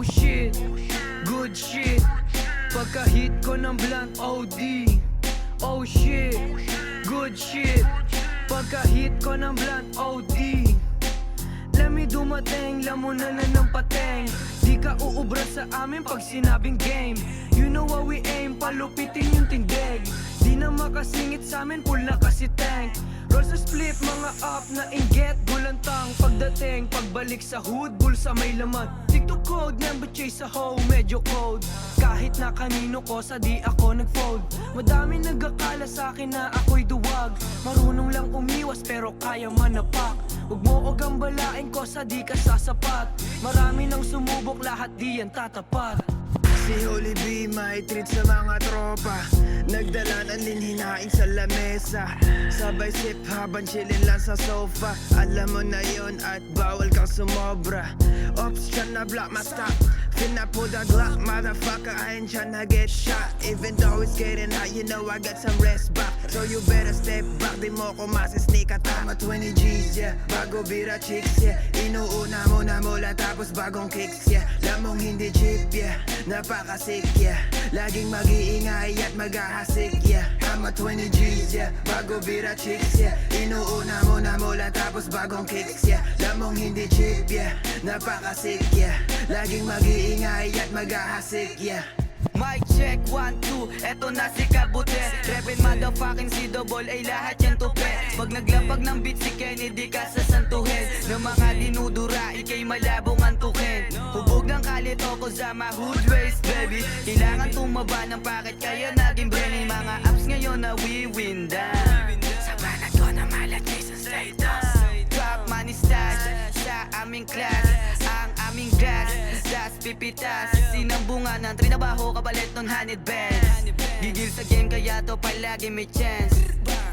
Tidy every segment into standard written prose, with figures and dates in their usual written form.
Oh shit, good shit. Pagka-hit ko ng blunt OD. Oh shit, good shit. Pagka-hit ko ng blunt OD. Lami dumating, lamunan na ng pateng. Di ka uubra sa amin pag sinabing game. You know what we aim, palupitin yung tindig. Di na makasingit sa amin, full na kasi tank. Roll sa split, mga up na inget. Bulantang pagdating, pagbalik sa hood, bulsa may laman. TikTok code, number chase sa hoe, medyo cold. Kahit na kanino ko, sa di ako nag-fold. Madami nagakala sa akin na ako'y duwag. Marunong lang umiwas pero kaya manapak. Huwag mo o gambalain ko sa di ka sasapat. Marami nang sumubok, lahat di yan tatapat. Si Holy B may treat sa mga tropa. Nagdala ng linhinaing sa lamesa. Sabay sip habang chillin lang sa sofa. Alam mo na yun at bawal kang sumobra. Ops tryna block my stop. Finna pull the Glock, motherfucker, I ain't tryna get shot. Even though it's getting hot, you know I got some rest back. So you better step back, di mo ko masisneak at tama 20 G's, yeah. Bago bira chicks, yeah. Inuuna mo na mula tapos bagong kicks, yeah. Lamong hindi cheap, yeah. Napakasik, yeah. Laging mag-iingay at mag-ahasik, yeah. Tama 20 G's, yeah. Bago bira chicks, yeah. Inuuna mo na mula tapos bagong kicks, yeah. Lamong hindi cheap, yeah. Napakasik, yeah. Laging mag-iingay at mag-ahasik, yeah. Mic check, 1, 2, eto na si Kabute. Reppin motherfucking si Double A, lahat yan tupe. Pag naglapag ng beat si Kennedy ka sasantuhin. Ng mga dinudura, ikay malabong antukin. Hubog ng kalito ko sa my hood race, baby. Kailangan tumaba ng packet kaya naging brain. Mga apps ngayon na we win down. Sa banat ko na malat Jason Statham. Drop money stash sa aming class. Ang aming gas, das pipitas. Sinambungan ng trinabaho kapalit nun 100 bands. Gigil sa game kaya to palagi may chance.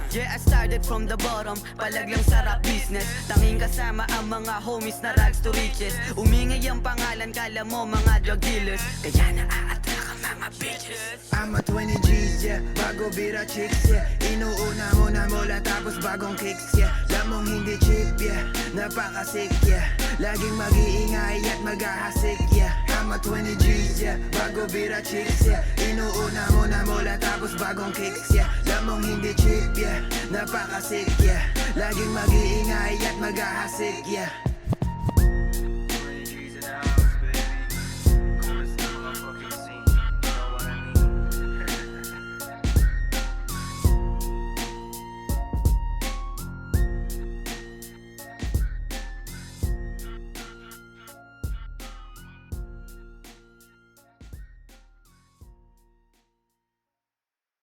Yeah, I started from the bottom, palaglang sarap business. Tanging kasama ang mga homies na rags to riches. Umingay ang pangalan, kala mo mga drug dealers. Kaya na-a-attract ang mga bitches. I'm a 20 G's, yeah. Bago bira chicks, yeah. Inuuna mo na mula tapos bagong kicks, yeah. Lamong hindi cheap, yeah. Napakasik, yeah. Laging mag-iingay at mag-ahasik, yeah. I'm a 20 G's, yeah. Bago bira chicks, yeah. Inuuna mo na mula tapos bagong kicks, yeah. Lamong hindi cheap, yeah. Napakasik, yeah. Laging mag-iingay at mag-ahasik, yeah.